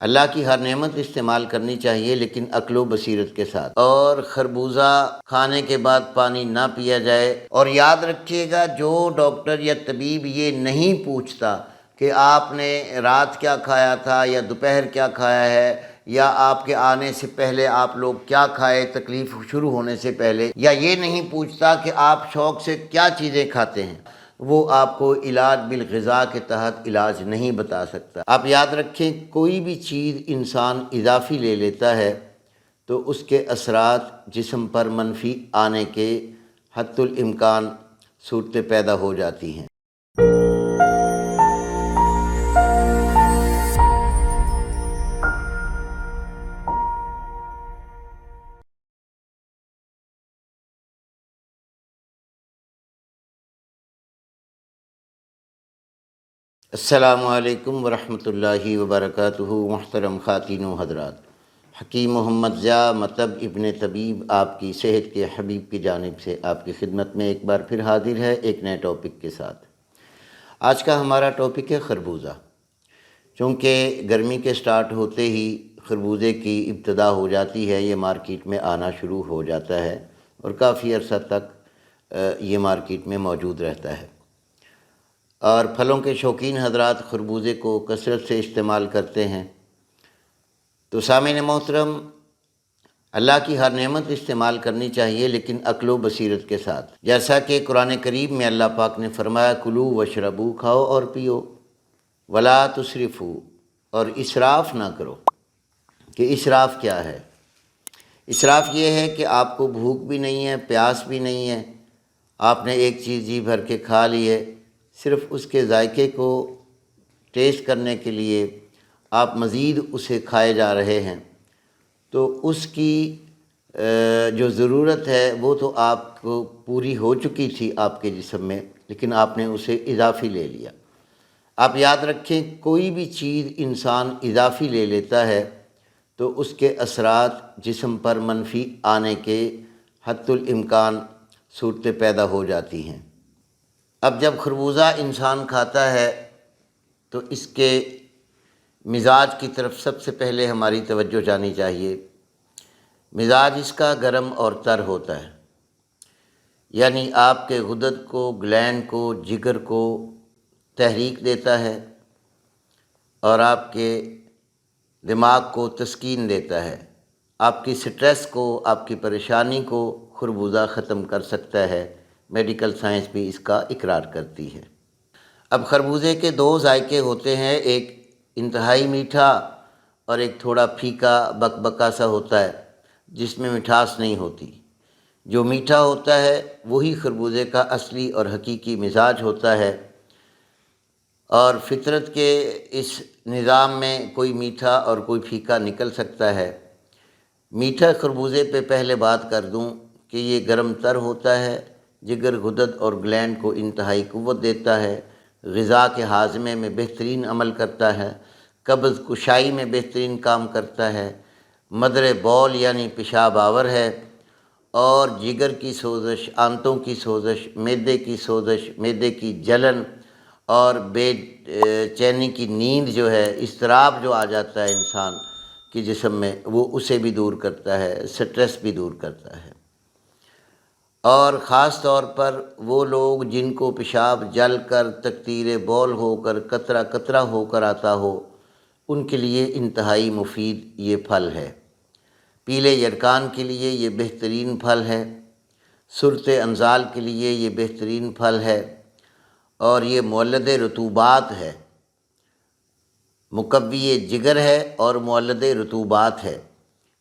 اللہ کی ہر نعمت استعمال کرنی چاہیے لیکن عقل و بصیرت کے ساتھ، اور خربوزہ کھانے کے بعد پانی نہ پیا جائے۔ اور یاد رکھیے گا، جو ڈاکٹر یا طبیب یہ نہیں پوچھتا کہ آپ نے رات کیا کھایا تھا یا دوپہر کیا کھایا ہے، یا آپ کے آنے سے پہلے آپ لوگ کیا کھائے تکلیف شروع ہونے سے پہلے، یا یہ نہیں پوچھتا کہ آپ شوق سے کیا چیزیں کھاتے ہیں، وہ آپ کو علاج بالغذا کے تحت علاج نہیں بتا سکتا۔ آپ یاد رکھیں، کوئی بھی چیز انسان اضافی لے لیتا ہے تو اس کے اثرات جسم پر منفی آنے کے حتی الامکان صورتیں پیدا ہو جاتی ہیں۔ السلام علیکم ورحمۃ اللہ وبرکاتہ۔ محترم خواتین و حضرات، حکیم محمد ضیاء مطب ابن طبیب آپ کی صحت کے حبیب کی جانب سے آپ کی خدمت میں ایک بار پھر حاضر ہے ایک نئے ٹاپک کے ساتھ۔ آج کا ہمارا ٹاپک ہے خربوزہ۔ چونکہ گرمی کے سٹارٹ ہوتے ہی خربوزے کی ابتدا ہو جاتی ہے، یہ مارکیٹ میں آنا شروع ہو جاتا ہے اور کافی عرصہ تک یہ مارکیٹ میں موجود رہتا ہے، اور پھلوں کے شوقین حضرات خربوزے کو کثرت سے استعمال کرتے ہیں۔ تو سامعین محترم، اللہ کی ہر نعمت استعمال کرنی چاہیے لیکن عقل و بصیرت کے ساتھ، جیسا کہ قرآن کریم میں اللہ پاک نے فرمایا، کلو وشربو، کھاؤ اور پیو، ولا تسرفو، اور اسراف نہ کرو۔ کہ اسراف کیا ہے؟ اسراف یہ ہے کہ آپ کو بھوک بھی نہیں ہے، پیاس بھی نہیں ہے، آپ نے ایک چیز جی بھر کے کھا لی ہے، صرف اس کے ذائقے کو ٹیسٹ کرنے کے لیے آپ مزید اسے کھائے جا رہے ہیں، تو اس کی جو ضرورت ہے وہ تو آپ کو پوری ہو چکی تھی آپ کے جسم میں، لیکن آپ نے اسے اضافی لے لیا۔ آپ یاد رکھیں، کوئی بھی چیز انسان اضافی لے لیتا ہے تو اس کے اثرات جسم پر منفی آنے کے حتی الامکان صورتیں پیدا ہو جاتی ہیں۔ اب جب خربوزہ انسان کھاتا ہے تو اس کے مزاج کی طرف سب سے پہلے ہماری توجہ جانی چاہیے۔ مزاج اس کا گرم اور تر ہوتا ہے، یعنی آپ کے غدد کو، گلینڈ کو، جگر کو تحریک دیتا ہے اور آپ کے دماغ کو تسکین دیتا ہے۔ آپ کی سٹریس کو، آپ کی پریشانی کو خربوزہ ختم کر سکتا ہے۔ میڈیکل سائنس بھی اس کا اقرار کرتی ہے۔ اب خربوزے کے دو ذائقے ہوتے ہیں، ایک انتہائی میٹھا اور ایک تھوڑا پھیکا بکبکا سا ہوتا ہے جس میں مٹھاس نہیں ہوتی۔ جو میٹھا ہوتا ہے وہی خربوزے کا اصلی اور حقیقی مزاج ہوتا ہے، اور فطرت کے اس نظام میں کوئی میٹھا اور کوئی پھیکا نکل سکتا ہے۔ میٹھا خربوزے پہ پہلے بات کر دوں کہ یہ گرم تر ہوتا ہے، جگر، غدد اور گلینڈ کو انتہائی قوت دیتا ہے، غذا کے ہاضمے میں بہترین عمل کرتا ہے، قبض کشائی میں بہترین کام کرتا ہے، مدر بول یعنی پیشاب آور ہے، اور جگر کی سوزش، آنتوں کی سوزش، معدے کی سوزش، معدے کی جلن اور بے چینی کی نیند جو ہے، اضطراب جو آ جاتا ہے انسان کی جسم میں، وہ اسے بھی دور کرتا ہے، سٹریس بھی دور کرتا ہے۔ اور خاص طور پر وہ لوگ جن کو پیشاب جل کر تکتیر بول ہو کر قطرہ قطرہ ہو کر آتا ہو، ان کے لیے انتہائی مفید یہ پھل ہے۔ پیلے یرکان کے لیے یہ بہترین پھل ہے، صورت انزال کے لیے یہ بہترین پھل ہے، اور یہ مولد رطوبات ہے، مقوی جگر ہے اور مولد رطوبات ہے۔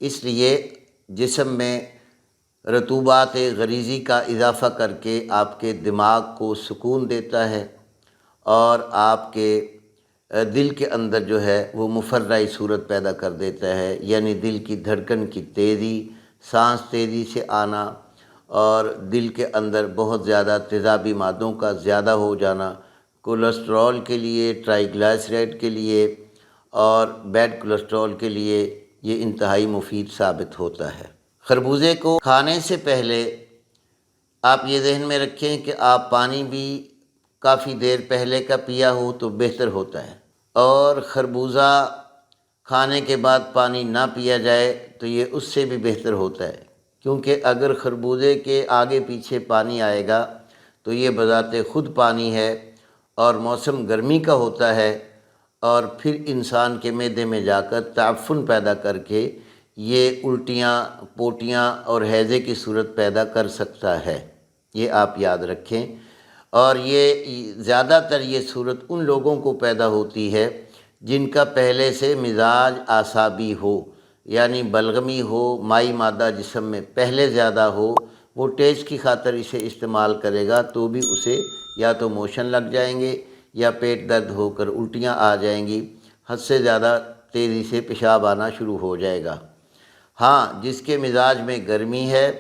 اس لیے جسم میں رطوبات غریزی کا اضافہ کر کے آپ کے دماغ کو سکون دیتا ہے، اور آپ کے دل کے اندر جو ہے وہ مفرحی صورت پیدا کر دیتا ہے، یعنی دل کی دھڑکن کی تیزی، سانس تیزی سے آنا، اور دل کے اندر بہت زیادہ تیزابی مادوں کا زیادہ ہو جانا، کولیسٹرول کے لیے، ٹرائی گلائسرائڈ کے لیے اور بیڈ کولیسٹرول کے لیے یہ انتہائی مفید ثابت ہوتا ہے۔ خربوزے کو کھانے سے پہلے آپ یہ ذہن میں رکھیں کہ آپ پانی بھی کافی دیر پہلے کا پیا ہو تو بہتر ہوتا ہے، اور خربوزہ کھانے کے بعد پانی نہ پیا جائے تو یہ اس سے بھی بہتر ہوتا ہے، کیونکہ اگر خربوزے کے آگے پیچھے پانی آئے گا تو یہ بذات خود پانی ہے اور موسم گرمی کا ہوتا ہے، اور پھر انسان کے معدے میں جا کر تعفن پیدا کر کے یہ الٹیاں، پوٹیاں اور ہیضے کی صورت پیدا کر سکتا ہے، یہ آپ یاد رکھیں۔ اور یہ زیادہ تر یہ صورت ان لوگوں کو پیدا ہوتی ہے جن کا پہلے سے مزاج اعصابی ہو، یعنی بلغمی ہو، مائی مادہ جسم میں پہلے زیادہ ہو، وہ ٹیسٹ کی خاطر اسے استعمال کرے گا تو بھی اسے یا تو موشن لگ جائیں گے یا پیٹ درد ہو کر الٹیاں آ جائیں گی، حد سے زیادہ تیزی سے پیشاب آنا شروع ہو جائے گا۔ ہاں، جس کے مزاج میں گرمی ہے،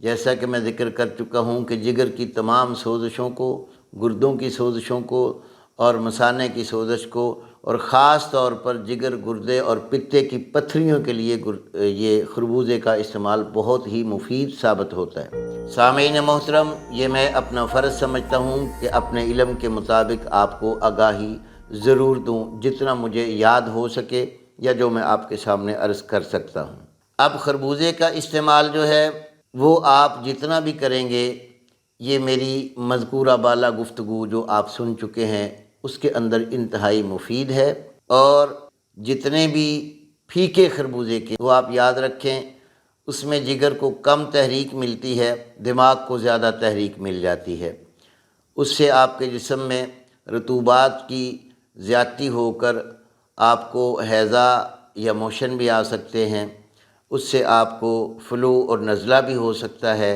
جیسا کہ میں ذکر کر چکا ہوں کہ جگر کی تمام سوزشوں کو، گردوں کی سوزشوں کو اور مثانے کی سوزش کو، اور خاص طور پر جگر، گردے اور پتے کی پتھریوں کے لیے یہ خربوزے کا استعمال بہت ہی مفید ثابت ہوتا ہے۔ سامعین محترم، یہ میں اپنا فرض سمجھتا ہوں کہ اپنے علم کے مطابق آپ کو آگاہی ضرور دوں، جتنا مجھے یاد ہو سکے یا جو میں آپ کے سامنے عرض کر سکتا ہوں۔ اب خربوزے کا استعمال جو ہے وہ آپ جتنا بھی کریں گے، یہ میری مذکورہ بالا گفتگو جو آپ سن چکے ہیں اس کے اندر انتہائی مفید ہے، اور جتنے بھی پھیکے خربوزے کے وہ آپ یاد رکھیں، اس میں جگر کو کم تحریک ملتی ہے، دماغ کو زیادہ تحریک مل جاتی ہے۔ اس سے آپ کے جسم میں رطوبات کی زیادتی ہو کر آپ کو ہیضہ یا موشن بھی آ سکتے ہیں، اس سے آپ کو فلو اور نزلہ بھی ہو سکتا ہے،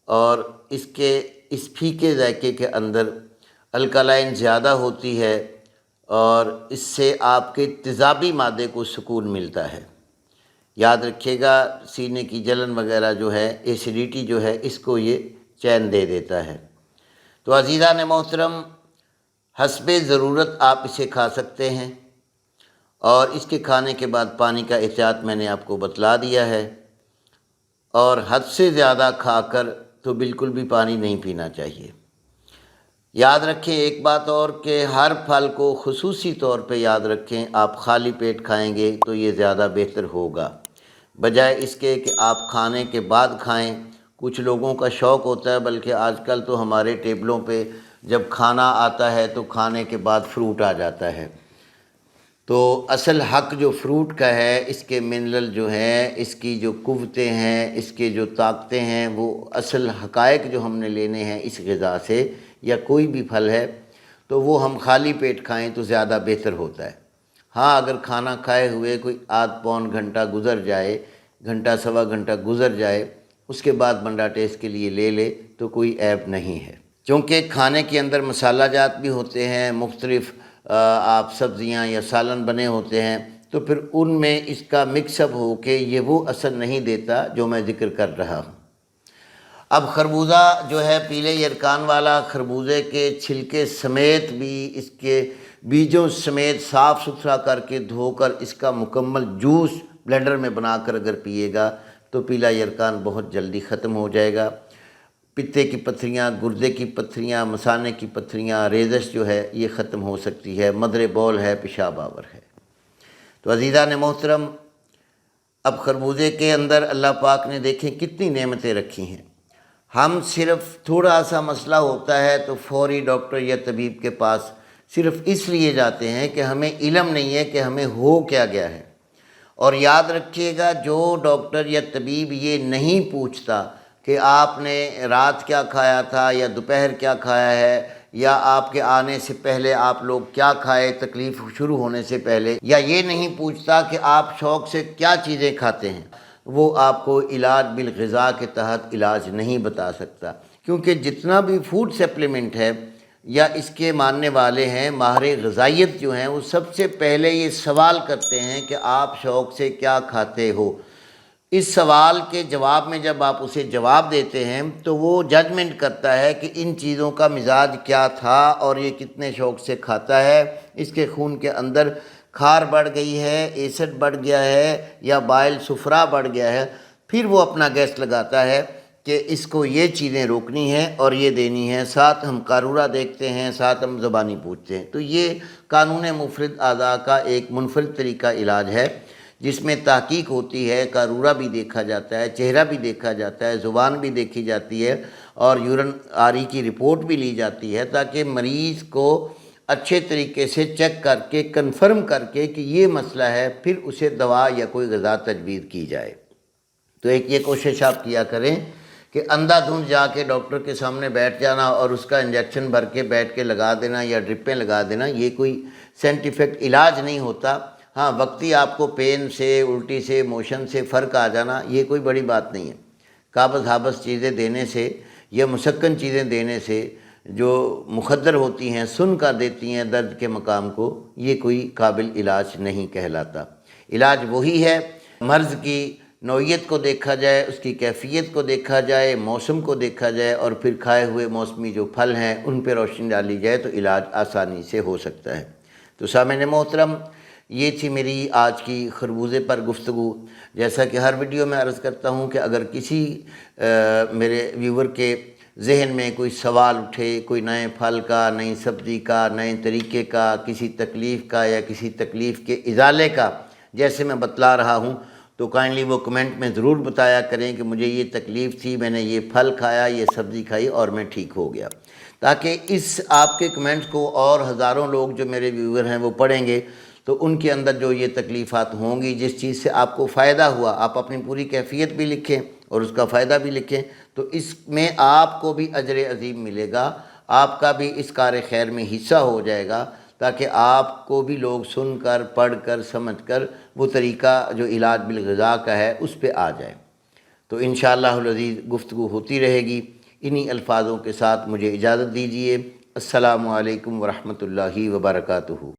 اور اس پھیکے ذائقے کے اندر الکلائن زیادہ ہوتی ہے، اور اس سے آپ کے تیزابی مادے کو سکون ملتا ہے۔ یاد رکھیے گا، سینے کی جلن وغیرہ جو ہے، ایسیڈیٹی جو ہے، اس کو یہ چین دے دیتا ہے۔ تو عزیزان محترم، حسب ضرورت آپ اسے کھا سکتے ہیں، اور اس کے کھانے کے بعد پانی کا احتیاط میں نے آپ کو بتلا دیا ہے، اور حد سے زیادہ کھا کر تو بالکل بھی پانی نہیں پینا چاہیے۔ یاد رکھیں ایک بات اور، کہ ہر پھل کو خصوصی طور پہ یاد رکھیں، آپ خالی پیٹ کھائیں گے تو یہ زیادہ بہتر ہوگا، بجائے اس کے کہ آپ کھانے کے بعد کھائیں۔ کچھ لوگوں کا شوق ہوتا ہے، بلکہ آج کل تو ہمارے ٹیبلوں پہ جب کھانا آتا ہے تو کھانے کے بعد فروٹ آ جاتا ہے، تو اصل حق جو فروٹ کا ہے، اس کے منرل جو ہیں، اس کی جو قوتیں ہیں، اس کے جو طاقتیں ہیں، وہ اصل حقائق جو ہم نے لینے ہیں اس غذا سے یا کوئی بھی پھل ہے، تو وہ ہم خالی پیٹ کھائیں تو زیادہ بہتر ہوتا ہے۔ ہاں، اگر کھانا کھائے ہوئے کوئی آدھ پون گھنٹہ گزر جائے، گھنٹہ سوا گھنٹہ گزر جائے، اس کے بعد بندہ ٹیسٹ کے لیے لے لے تو کوئی عیب نہیں ہے، چونکہ کھانے کے اندر مسالہ جات بھی ہوتے ہیں، مختلف آپ سبزیاں یا سالن بنے ہوتے ہیں، تو پھر ان میں اس کا مکس اپ ہو کے یہ وہ اثر نہیں دیتا جو میں ذکر کر رہا ہوں۔ اب خربوزہ جو ہے پیلے یرکان والا، خربوزے کے چھلکے سمیت بھی، اس کے بیجوں سمیت صاف ستھرا کر کے دھو کر اس کا مکمل جوس بلینڈر میں بنا کر اگر پیے گا تو پیلا یرکان بہت جلدی ختم ہو جائے گا۔ پتے کی پتھریاں، گردے کی پتھریاں، مثانے کی پتھریاں، ریزش جو ہے یہ ختم ہو سکتی ہے، مدر بول ہے، پیشاب آور ہے۔ تو عزیزان محترم، اب خربوزے کے اندر اللہ پاک نے دیکھیں کتنی نعمتیں رکھی ہیں۔ ہم صرف تھوڑا سا مسئلہ ہوتا ہے تو فوری ڈاکٹر یا طبیب کے پاس صرف اس لیے جاتے ہیں کہ ہمیں علم نہیں ہے کہ ہمیں ہو کیا گیا ہے۔ اور یاد رکھیے گا، جو ڈاکٹر یا طبیب یہ نہیں پوچھتا کہ آپ نے رات کیا کھایا تھا یا دوپہر کیا کھایا ہے، یا آپ کے آنے سے پہلے آپ لوگ کیا کھائے تکلیف شروع ہونے سے پہلے، یا یہ نہیں پوچھتا کہ آپ شوق سے کیا چیزیں کھاتے ہیں، وہ آپ کو علاج بالغذا کے تحت علاج نہیں بتا سکتا، کیونکہ جتنا بھی فوڈ سپلیمنٹ ہے یا اس کے ماننے والے ہیں، ماہر غذائیت جو ہیں، وہ سب سے پہلے یہ سوال کرتے ہیں کہ آپ شوق سے کیا کھاتے ہو۔ اس سوال کے جواب میں جب آپ اسے جواب دیتے ہیں تو وہ ججمنٹ کرتا ہے کہ ان چیزوں کا مزاج کیا تھا اور یہ کتنے شوق سے کھاتا ہے، اس کے خون کے اندر کھار بڑھ گئی ہے، ایسڈ بڑھ گیا ہے، یا بائل سفرا بڑھ گیا ہے، پھر وہ اپنا گیس لگاتا ہے کہ اس کو یہ چیزیں روکنی ہیں اور یہ دینی ہے، ساتھ ہم قارورہ دیکھتے ہیں، ساتھ ہم زبانی پوچھتے ہیں۔ تو یہ قانون مفرد اعضاء کا ایک منفرد طریقہ علاج ہے جس میں تحقیق ہوتی ہے، قارورہ بھی دیکھا جاتا ہے، چہرہ بھی دیکھا جاتا ہے، زبان بھی دیکھی جاتی ہے اور یورن آری کی رپورٹ بھی لی جاتی ہے، تاکہ مریض کو اچھے طریقے سے چیک کر کے کنفرم کر کے کہ یہ مسئلہ ہے، پھر اسے دوا یا کوئی غذا تجویز کی جائے۔ تو ایک یہ کوشش آپ کیا کریں کہ اندھا دھند جا کے ڈاکٹر کے سامنے بیٹھ جانا اور اس کا انجیکشن بھر کے بیٹھ کے لگا دینا یا ڈرپیں لگا دینا، یہ کوئی سائنٹیفک علاج نہیں ہوتا۔ ہاں، وقتی آپ کو پین سے، الٹی سے، موشن سے فرق آ جانا، یہ کوئی بڑی بات نہیں ہے۔ قابض حابس چیزیں دینے سے یا مسکن چیزیں دینے سے جو مخدر ہوتی ہیں، سن کر دیتی ہیں درد کے مقام کو، یہ کوئی قابل علاج نہیں کہلاتا۔ علاج وہی ہے، مرض کی نوعیت کو دیکھا جائے، اس کی کیفیت کو دیکھا جائے، موسم کو دیکھا جائے اور پھر کھائے ہوئے موسمی جو پھل ہیں ان پہ روشنی ڈالی جائے تو علاج آسانی سے ہو سکتا ہے۔ تو سامعین محترم، یہ تھی میری آج کی خربوزے پر گفتگو۔ جیسا کہ ہر ویڈیو میں عرض کرتا ہوں کہ اگر کسی میرے ویور کے ذہن میں کوئی سوال اٹھے، کوئی نئے پھل کا، نئی سبزی کا، نئے طریقے کا، کسی تکلیف کا یا کسی تکلیف کے ازالے کا، جیسے میں بتلا رہا ہوں، تو کائنڈلی وہ کمنٹ میں ضرور بتایا کریں کہ مجھے یہ تکلیف تھی، میں نے یہ پھل کھایا، یہ سبزی کھائی اور میں ٹھیک ہو گیا، تاکہ اس آپ کے کمنٹ کو اور ہزاروں لوگ جو میرے ویور ہیں وہ پڑھیں گے تو ان کے اندر جو یہ تکلیفات ہوں گی، جس چیز سے آپ کو فائدہ ہوا، آپ اپنی پوری کیفیت بھی لکھیں اور اس کا فائدہ بھی لکھیں، تو اس میں آپ کو بھی اجر عظیم ملے گا، آپ کا بھی اس کار خیر میں حصہ ہو جائے گا، تاکہ آپ کو بھی لوگ سن کر، پڑھ کر، سمجھ کر وہ طریقہ جو علاج بالغذا کا ہے اس پہ آ جائیں۔ تو انشاءاللہ العزیز گفتگو ہوتی رہے گی۔ انہی الفاظوں کے ساتھ مجھے اجازت دیجیے۔ السلام علیکم ورحمۃ اللہ وبرکاتہ۔